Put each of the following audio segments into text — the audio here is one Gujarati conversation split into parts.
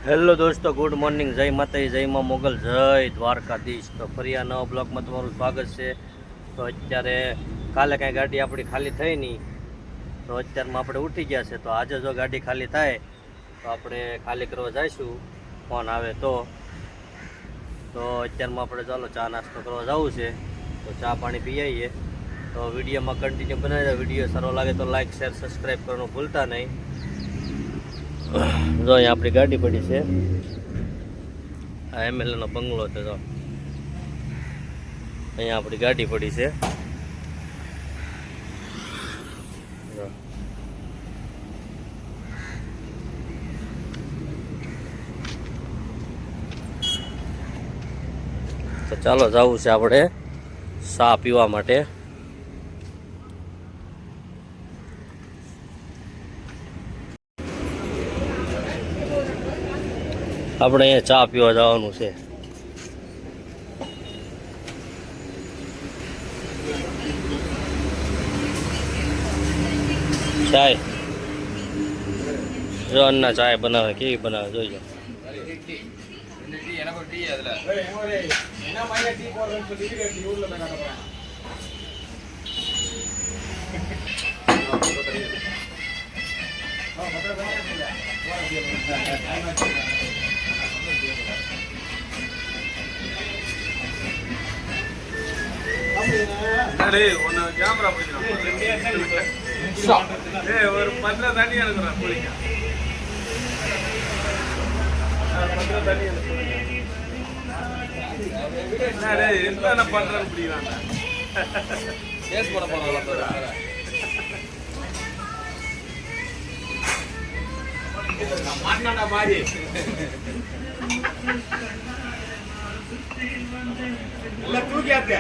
હેલો દોસ્તો, ગુડ મોર્નિંગ. જય માતાજી, જય માં મોગલ, જય દ્વારકાધીશ. તો ફરી આ નવા બ્લોગમાં તમારું સ્વાગત છે. તો અત્યારે કાલે કાંઈ ગાડી આપણી ખાલી થઈ નહીં, તો અત્યારમાં આપણે ઉઠી ગયા છે. તો આજે જો ગાડી ખાલી થાય તો આપણે ખાલી કરવા જઈશું, ફોન આવે તો અત્યારમાં આપણે ચાલો ચા નાસ્તો કરવા જવું છે. તો ચા પાણી પી આવીએ. તો વિડીયોમાં કન્ટિન્યુ બનાવી દો. વિડીયો સારો લાગે તો લાઇક શેર સબસ્ક્રાઈબ કરવાનું ભૂલતા નહીં. જો અહીંયા આપણી ગાડી પડી છે, આ એમએલએનો બંગલો છે. જો અહીંયા આપણી ગાડી પડી છે. તો ચાલો જવું છે આપણે ચા પીવા માટે. આપણે અહીંયા ચા પીવા જવાનું છે. ચાય જો અન્ના ચાય બનાવે, કેવી બનાવે જોઈજો. கேமரா ஒரு 10 தண்ணி எடுக்கிறேன் குளிக்க. 10 தண்ணி என்ன பண்றது பிடிக்கிறாங்க. கேஸ் போட போறாங்க. மாட்டினாடா மாதிரி எல்லாம் தூக்கியாத்த.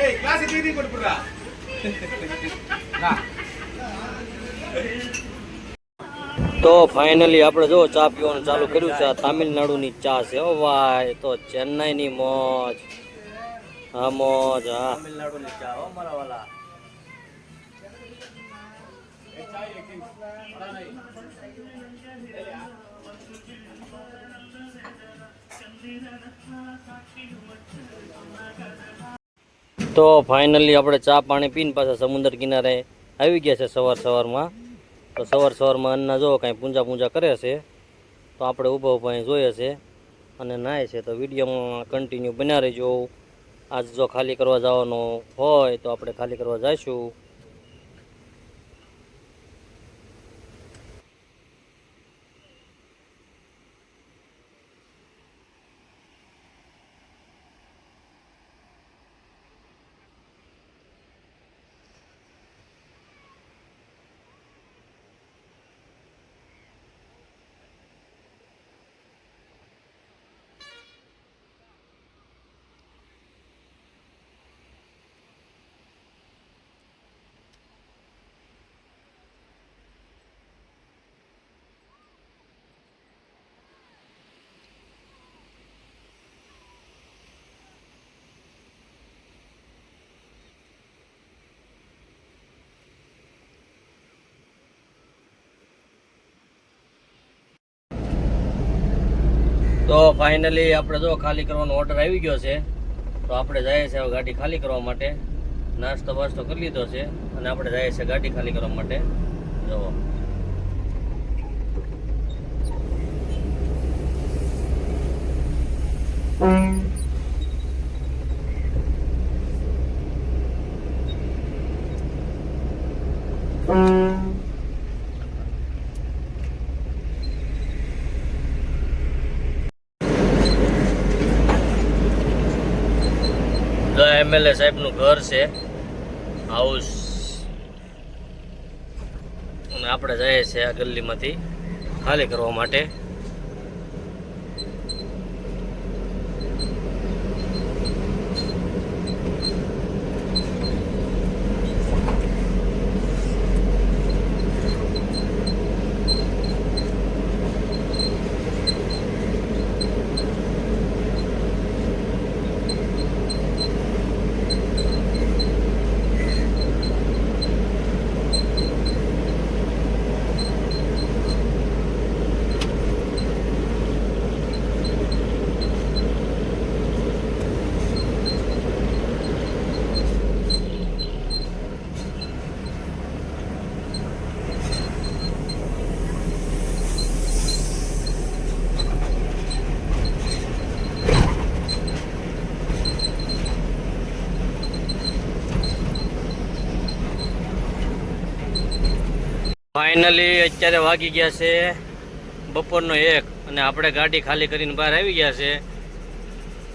ஏய் கிளாஸ் தூக்கி கொடுப்புடா. તો ફાઇનલી આપણે જો ચા પીવાનું ચાલુ કર્યું છે. આ તામિલનાડુની ચા છે. ઓ ભાઈ, તો ચેન્નાઈની મોજ. હા મોજ, હા તામિલનાડુની ચા. હો મારા વાલા. તો ફાઇનલી આપણે ચા પાણી પીને પાછા સમુદ્ર કિનારે આવી ગયા છે સવારમાં. તો સવારમાં અન્ના જો કાંઈ પૂંજા કરે છે, તો આપણે ઊભા અહીં જોઈએ છે અને નાય છે. તો વિડીયોમાં કન્ટિન્યુ બન્યા રહેજો. આજ જો ખાલી કરવા જવાનો હોય તો આપણે ખાલી કરવા જઈશું. તો ફાઇનલી આપણે જો ખાલી કરવાનો ઓર્ડર આવી ગયો છે. તો આપણે જઈએ છીએ હવે ગાડી ખાલી કરવા માટે. નાસ્તો બાસ્તો કરી લીધો છે અને આપણે જઈએ છીએ ગાડી ખાલી કરવા માટે. જુઓ એમએલએ સાહેબનું ઘર છે, હાઉસ. અને આપણે જઈએ છીએ આ ગલીમાંથી ખાલી કરવા માટે. ફાઇનલી અત્યારે વાગી ગયા છે બપોરનો 1 અને આપણે ગાડી ખાલી કરીને બહાર આવી ગયા છે,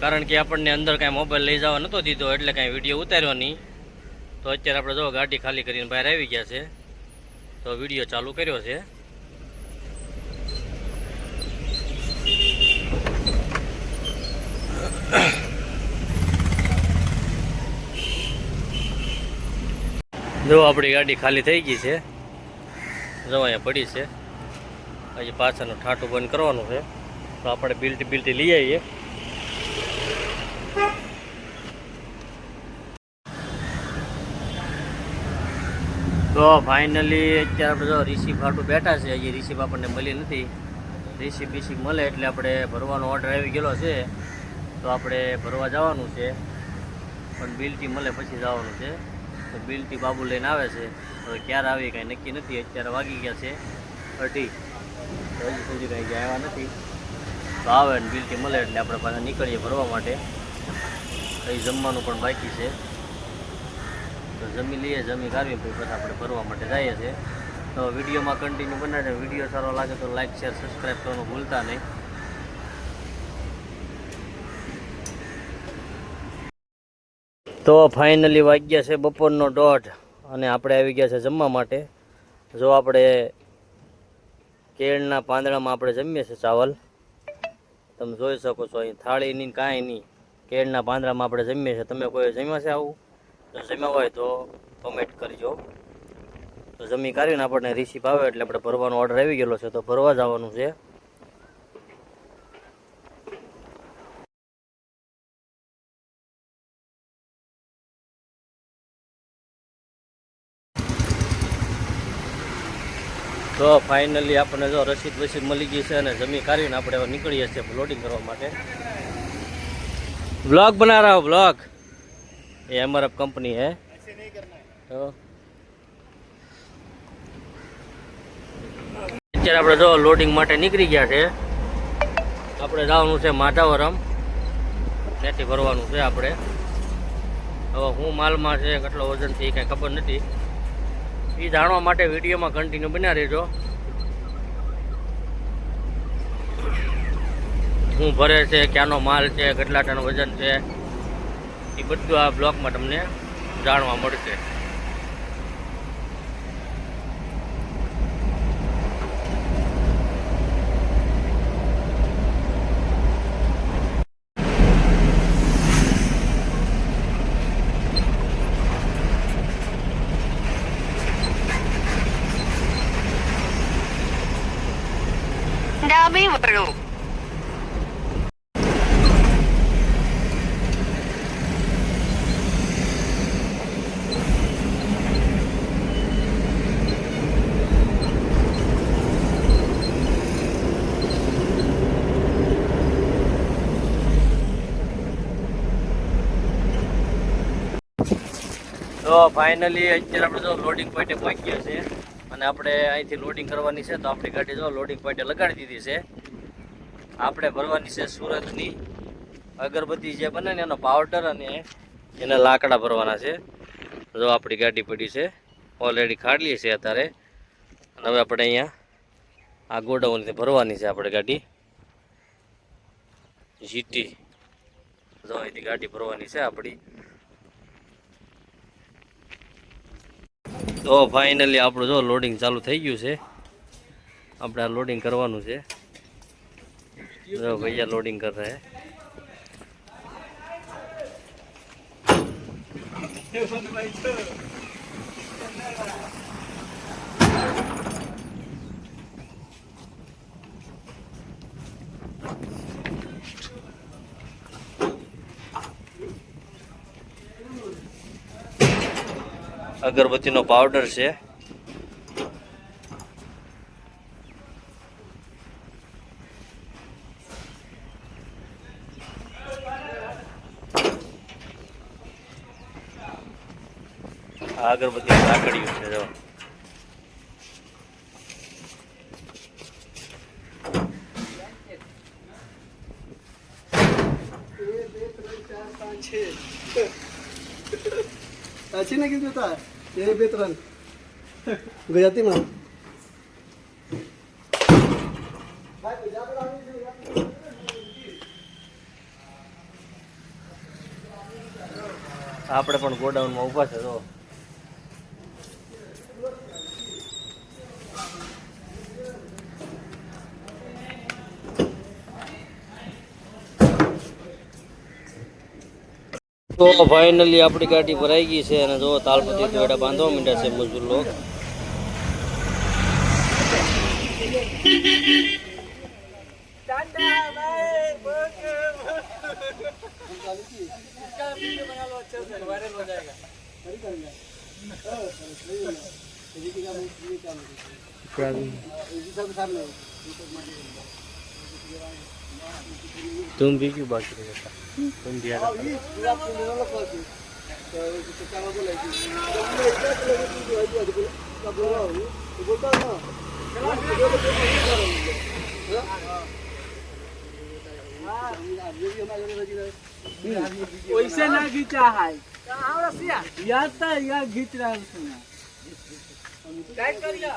કારણ કે આપણને અંદર કાંઈ મોબાઈલ લઈ જવા નહોતો દીધો એટલે કાંઈ વિડીયો ઉતાર્યો નહીં. તો અત્યારે આપણે જો ગાડી ખાલી કરીને બહાર આવી ગયા છે, તો વિડીયો ચાલુ કર્યો છે. જો આપણી ગાડી ખાલી થઈ ગઈ છે, જો અહીંયા પડી છે. હજી પાછળનું ઠાઠું બંધ કરવાનું છે, તો આપણે બિલ્ટી લઈ આવીએ. તો ફાઇનલી અત્યારે આપણે જો રિસીપ હાટું બેઠા છે. હજી રિસીપ આપણને મળી નથી. રિસીપ મળે એટલે આપણે ભરવાનો ઓર્ડર આવી ગયેલો છે, તો આપણે ભરવા જવાનું છે. પણ બિલ્ટી મળે પછી જવાનું છે. તો બિલ્ટી બાબુ લઈને આવે છે, હવે ક્યારે આવી કાંઈ નક્કી નથી. અત્યારે વાગી ગયા છે 2:30, તો હજી સુધી કાંઈ આવ્યા નથી. તો આવે ને બિલ્ટી મળે એટલે આપણે પાછા નીકળીએ ભરવા માટે. અહીં જમવાનું પણ બાકી છે, તો જમી લઈએ. જમી કાઢવી પછી આપણે ભરવા માટે જઈએ છીએ. તો વિડીયોમાં કન્ટિન્યુ બનાવીને વિડીયો સારો લાગે તો લાઇક શેર સબસ્ક્રાઈબ કરવાનું ભૂલતા નહીં. તો ફાઇનલી વાગ્યા છે બપોરનો 1:30 અને આપણે આવી ગયા છે જમવા માટે. જો આપણે કેળના પાંદડામાં આપણે જમીએ છીએ ચાવલ, તમે જોઈ શકો છો. અહીં થાળી નહીં કાંઈ નહીં, કેળના પાંદડામાં આપણે જમીએ છીએ. તમે કોઈ જમ્યા છે આવું? જો જમ્યા હોય તો કોમેન્ટ કરજો. તો જમી કાઢીને આપણને રિસીપ આવે એટલે આપણે ભરવાનો ઓર્ડર આવી ગયેલો છે, તો ભરવા જવાનું છે. તો ફાઇનલી આપણને જો રસીદ મળી ગઈ છે અને જમી કાઢીને આપણે હવે નીકળીએ છીએ લોડિંગ કરવા માટે. ब्लॉग बना रहा हूँ ब्लॉग, ये एमआरएफ कंपनी है. તો અત્યારે આપણે જો લોડિંગ માટે નીકળી ગયા છે. આપણે જવાનું છે માધાવરમ, ત્યાંથી ભરવાનું છે આપણે. હવે હું માલમાં છે, કેટલો વજન છે એ કાંઈ ખબર નથી. એ જાણવા માટે વિડીયોમાં કન્ટિન્યુ બન્યા રહેજો. શું ભરે છે, ક્યાંનો માલ છે, કેટલા ટન વજન છે, એ બધું આ બ્લોગમાં તમને જાણવા મળશે. ડાબે વળો. તો ફાઇનલી અત્યારે આપણે જો લોડિંગ પોઈન્ટે પહોંચી ગયા છે અને આપણે અહીંથી લોડિંગ કરવાની છે. તો આપણી ગાડી જો લોડિંગ પોઈન્ટે લગાડી દીધી છે. આપણે ભરવાની છે સુરતની અગરબત્તી જે બને ને એનો પાવડર અને એના લાકડા ભરવાના છે. જો આપણી ગાડી પડી છે, ઓલરેડી ખાડલી છે અત્યારે. અને હવે આપણે અહીંયા આ ગોડાઉનથી ભરવાની છે આપણે ગાડી જીટી. જો અહીંથી ગાડી ભરવાની છે આપણી. તો ફાઇનલી આપણું જો લોડિંગ ચાલુ થઈ ગયું છે. આપણે આ લોડિંગ કરવાનું છે. જો ભૈયા લોડિંગ કર રહે. અગરબત્તીનો પાવડર છે. આ અગરબત્તી લાકડીયું છે. જો अच्छी नहीं कितनी था ये बेहतरीन गुजराती में આપણે પણ ગોડાઉનમાં ઊભા છે તો તો ફાઇનલી આપણી ગાડી ભરાઈ ગઈ છે અને જો તાલપતિ દોડા બાંધવા માંડ્યા છે મજૂર લોક. तुम भी क्यों बात कर रहे हो? तुम भी वैसे ना खींचा है याद था यार खींच रहा है उसमें टाइट कर लिया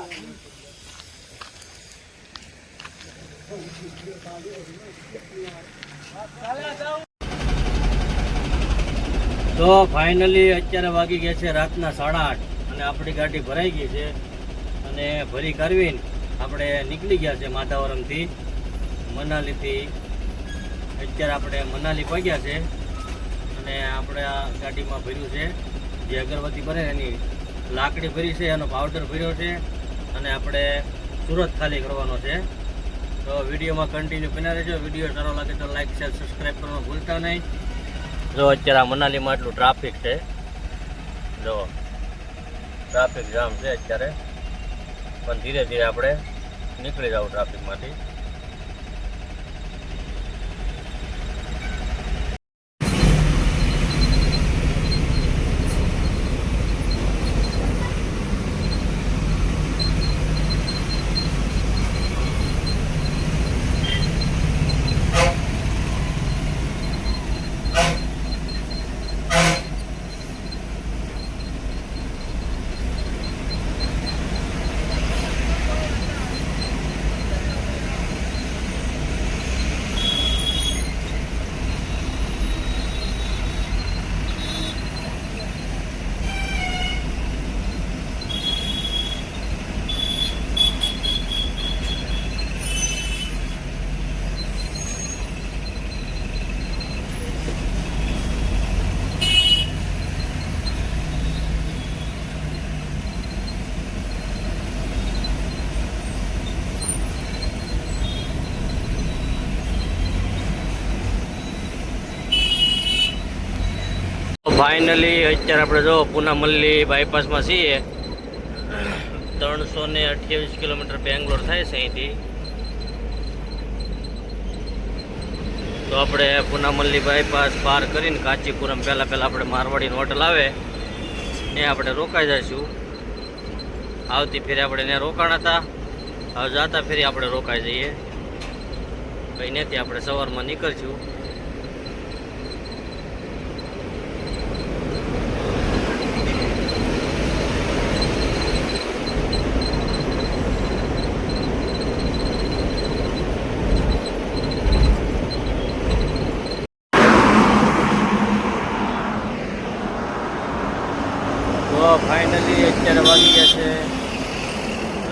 તો ફાઇનલી અત્યારે વાગી ગયા છે રાતના 8:30 અને આપણી ગાડી ભરાઈ ગઈ છે અને ભરી કરવીને આપણે નીકળી ગયા છે માધાવરમથી મનાલીથી. અત્યારે આપણે મનાલી પહોંચ્યા છે અને આપણે આ ગાડીમાં ભર્યું છે જે અગરબત્તી ભરે એની લાકડી ભરી છે, એનો પાવડર ભર્યો છે અને આપણે સુરત ખાલી કરવાનો છે. તો વિડીયોમાં કન્ટિન્યુ બન્યા રહેજો. વિડીયો સારો લાગે તો લાઈક શેર સબસ્ક્રાઈબ કરવાનું ભૂલતા નહીં. જો અત્યારે આ મનાલીમાં એટલું ટ્રાફિક છે, જો ટ્રાફિક જામ છે અત્યારે, પણ ધીરે ધીરે આપણે નીકળી જવું ટ્રાફિકમાંથી. ફાઇનલી અત્યારે આપણે જો પૂના મલ્લી બાયપાસમાં છીએ. 328 કિલોમીટર બેંગ્લોર થાય છે અહીંથી. તો આપણે પૂના મલ્લી બાયપાસ પાર કરીને કાંચીપુરમ પહેલાં આપણે મારવાડીની હોટલ આવે ત્યાં આપણે રોકાઈ જઈશું. આવતી ફેરી આપણે ત્યાં રોકાણ હતા, હવે જાતા ફેરી આપણે રોકાઈ જઈએ. પછી ત્યાંથી આપણે સવારમાં નીકળશું. તો ફાઇનલી અત્યારે વાગી ગયા છે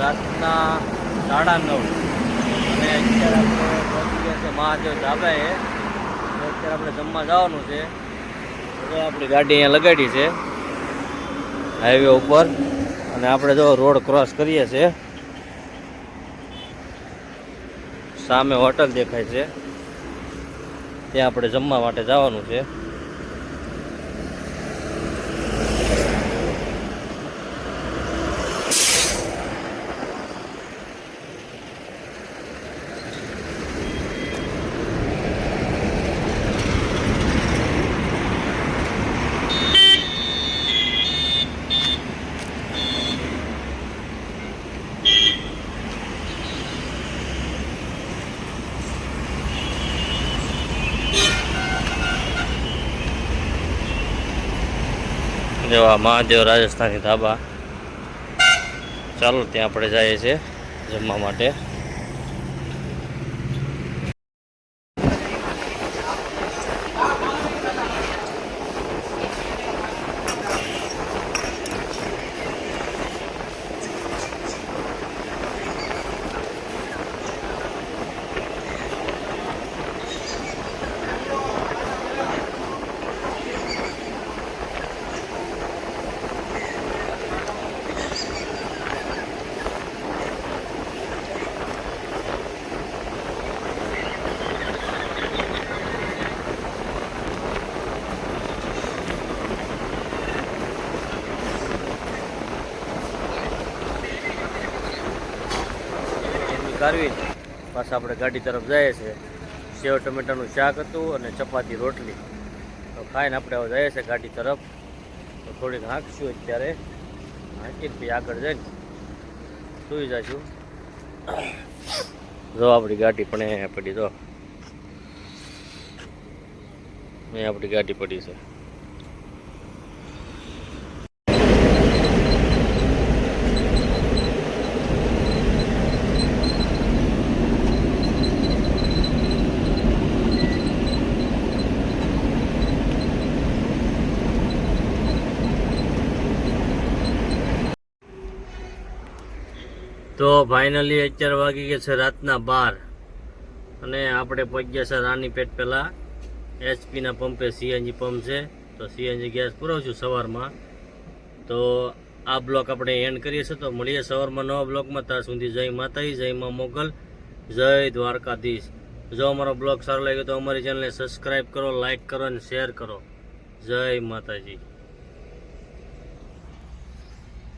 રાતના 9:30 અને અત્યારે આપણે પહોંચી ગયા છે મહાદેવ ધાબાએ. તો અત્યારે આપણે જમવા જવાનું છે. તો આપણી ગાડી અહીંયા લગાડી છે હાઈવે ઉપર અને આપણે જો રોડ ક્રોસ કરીએ છીએ. સામે હોટલ દેખાય છે, ત્યાં આપણે જમવા માટે જવાનું છે. જેવા મહાદેવ રાજસ્થાની ધાબા. ચાલો ત્યાં આપણે જઈએ છીએ જમવા માટે. કાઢવી પાછા આપણે ગાડી તરફ જઈએ છીએ. સેવ ટમેટાનું શાક હતું અને ચપાતી રોટલી તો ખાઈને આપણે હવે જઈએ છીએ ગાડી તરફ. તો થોડીક હાંકશું અત્યારે, હાંકીને પછી આગળ જઈને સુઈ જઈશું. જો આપણી ગાડી પણ અહીંયા પડી, જો અહીંયા આપણી ગાડી પડી છે. તો ફાઇનલી અત્યારે વાગી ગયા છે રાતના 12 અને આપણે પહોંચ્યા છે રાણીપેટ. પહેલાં એચપીના પંપે સીએનજી પંપ છે તો સીએનજી ગેસ પુરાવશું સવારમાં. તો આ બ્લોક આપણે એન્ડ કરીએ છીએ. તો મળીએ સવારમાં નવા બ્લોકમાં. ત્યાં સુધી જય માતાજી, જય મા મોગલ, જય દ્વારકાધીશ. જો અમારો બ્લોગ સારો લાગ્યો તો અમારી ચેનલને સબસ્ક્રાઈબ કરો, લાઈક કરો અને શેર કરો. જય માતાજી.